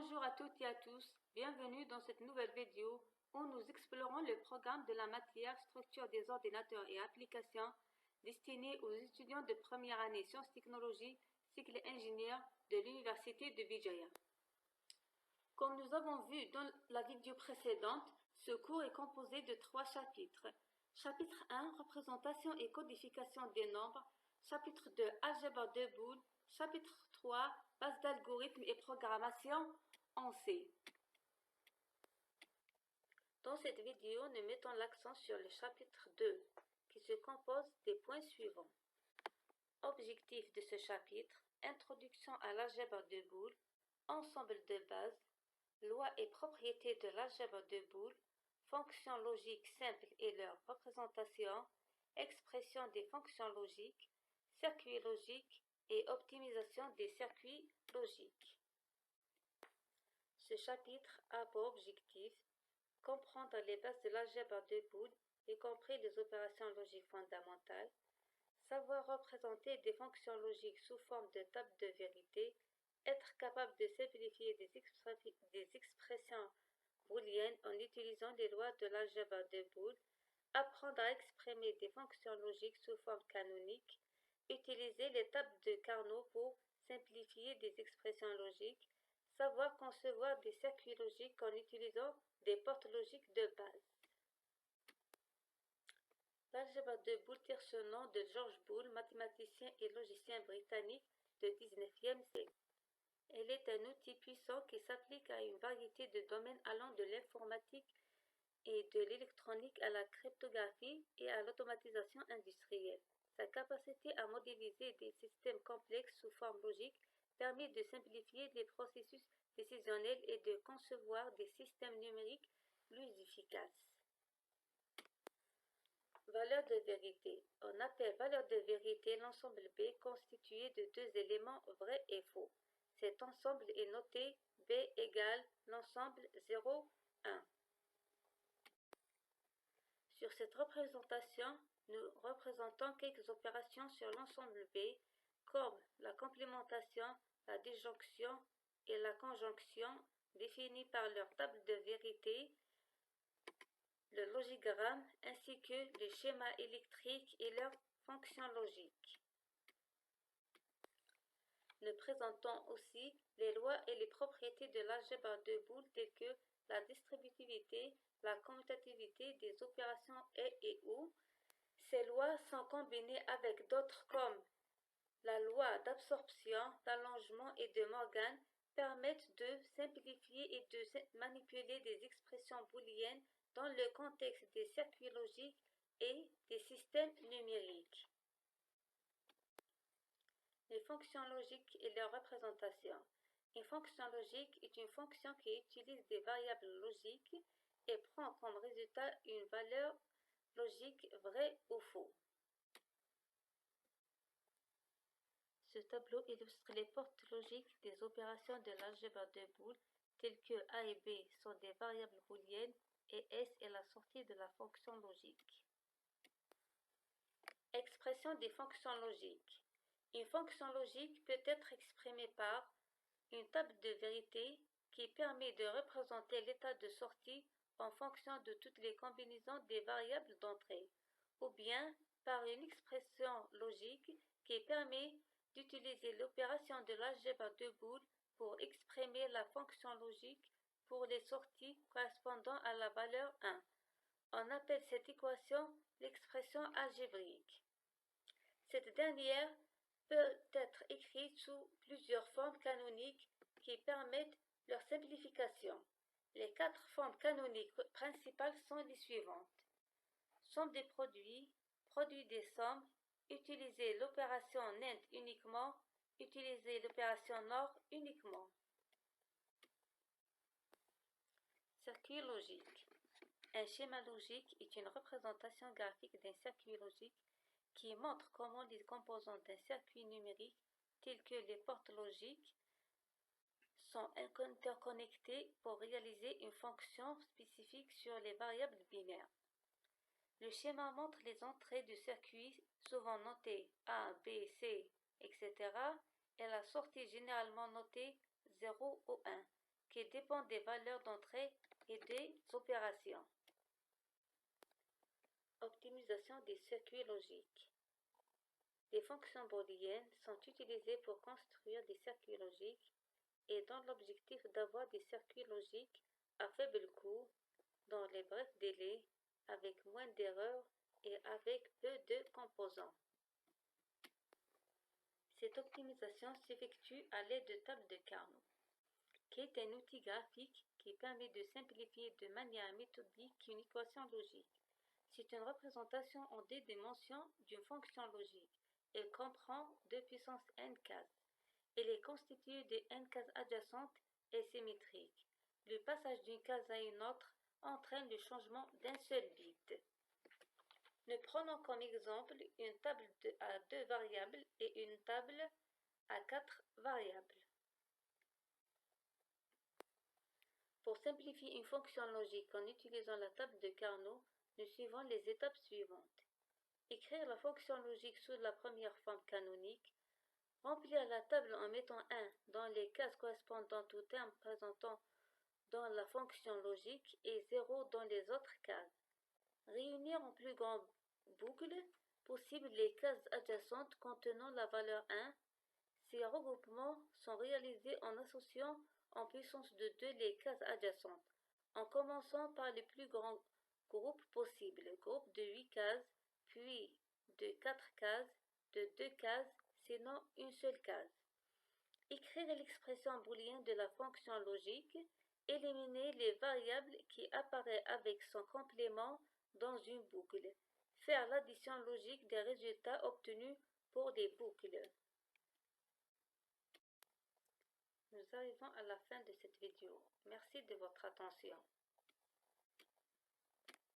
Bonjour à toutes et à tous, bienvenue dans cette nouvelle vidéo où nous explorons le programme de la matière Structure des ordinateurs et applications destiné aux étudiants de première année Sciences Technologies, cycle ingénieur de l'Université de Vijaya. Comme nous avons vu dans la vidéo précédente, ce cours est composé de 3 chapitres. Chapitre 1, représentation et codification des nombres. Chapitre 2, algèbre de Boole. Chapitre 3, base d'algorithmes et programmation en C. Dans cette vidéo, nous mettons l'accent sur le chapitre 2, qui se compose des points suivants. Objectif de ce chapitre, introduction à l'algèbre de Boole, ensemble de bases, lois et propriétés de l'algèbre de Boole, fonctions logiques simples et leurs représentations, expression des fonctions logiques, circuits logiques et optimisation des circuits logiques. Ce chapitre a pour objectif comprendre les bases de l'algèbre de Boole, y compris les opérations logiques fondamentales, savoir représenter des fonctions logiques sous forme de table de vérité, être capable de simplifier des expressions booléennes en utilisant les lois de l'algèbre de Boole, apprendre à exprimer des fonctions logiques sous forme canonique, utiliser les tables de Carnot pour simplifier des expressions logiques, savoir concevoir des circuits logiques en utilisant des portes logiques de base. L'algèbre de Boole tire son nom de George Boole, mathématicien et logicien britannique du XIXe siècle. Elle est un outil puissant qui s'applique à une variété de domaines allant de l'informatique et de l'électronique à la cryptographie et à l'automatisation industrielle. Sa capacité à modéliser des systèmes complexes sous forme logique permet de simplifier les processus décisionnels et de concevoir des systèmes numériques plus efficaces. Valeur de vérité. On appelle valeur de vérité l'ensemble B constitué de deux éléments vrais et faux. Cet ensemble est noté B égale l'ensemble 0, 1. Sur cette représentation, nous représentons quelques opérations sur l'ensemble B, comme la complémentation, la disjonction et la conjonction, définies par leur table de vérité, le logigramme, ainsi que les schémas électriques et leurs fonctions logiques. Nous présentons aussi les lois et les propriétés de l'algèbre de Boole telles que la distributivité, la commutativité des opérations et ou. Ces lois sont combinées avec d'autres comme la loi d'absorption, d'allongement et de Morgan permettent de simplifier et de manipuler des expressions booléennes dans le contexte des circuits logiques et des systèmes numériques. Les fonctions logiques et leurs représentations. Une fonction logique est une fonction qui utilise des variables logiques et prend comme résultat une valeur logique vraie ou faux. Ce tableau illustre les portes logiques des opérations de l'algèbre de Boole, telles que A et B sont des variables booléennes et S est la sortie de la fonction logique. Expression des fonctions logiques. Une fonction logique peut être exprimée par une table de vérité qui permet de représenter l'état de sortie en fonction de toutes les combinaisons des variables d'entrée, ou bien par une expression logique qui permet d'utiliser l'opération de l'algèbre de Boole pour exprimer la fonction logique pour les sorties correspondant à la valeur 1. On appelle cette équation l'expression algébrique. Cette dernière peut être écrite sous plusieurs formes canoniques qui permettent leur simplification. Les 4 formes canoniques principales sont les suivantes. Somme des produits, produit des sommes, utiliser l'opération NAND uniquement, utiliser l'opération NOR uniquement. Circuit logique. Un schéma logique est une représentation graphique d'un circuit logique qui montre comment les composants d'un circuit numérique, tels que les portes logiques, sont interconnectés pour réaliser une fonction spécifique sur les variables binaires. Le schéma montre les entrées du circuit, souvent notées A, B, C, etc., et la sortie généralement notée 0 ou 1. qui dépend des valeurs d'entrée et des opérations. Optimisation des circuits logiques. Les fonctions booléennes sont utilisées pour construire des circuits logiques et dans l'objectif d'avoir des circuits logiques à faible coût, dans les brefs délais, avec moins d'erreurs et avec peu de composants. Cette optimisation s'effectue à l'aide de tables de Carnot, qui est un outil graphique qui permet de simplifier de manière méthodique une équation logique. C'est une représentation en deux dimensions d'une fonction logique. Elle comprend 2 puissance n cases. Elle est constituée de n cases adjacentes et symétriques. Le passage d'une case à une autre entraîne le changement d'un seul bit. Nous prenons comme exemple une table à 2 variables et une table à 4 variables. Pour simplifier une fonction logique en utilisant la table de Carnot, nous suivons les étapes suivantes. Écrire la fonction logique sous la première forme canonique. Remplir la table en mettant 1 dans les cases correspondantes au terme présentant dans la fonction logique et 0 dans les autres cases. Réunir en plus grande boucle possible les cases adjacentes contenant la valeur 1. Ces regroupements sont réalisés en associant en puissance de 2 les cases adjacentes, en commençant par le plus grand groupe possible, groupe de 8 cases, puis de 4 cases, de 2 cases, sinon une seule case. Écrire l'expression booléenne de la fonction logique, éliminer les variables qui apparaissent avec son complément dans une boucle, faire l'addition logique des résultats obtenus pour des boucles. Nous arrivons à la fin de cette vidéo. Merci de votre attention.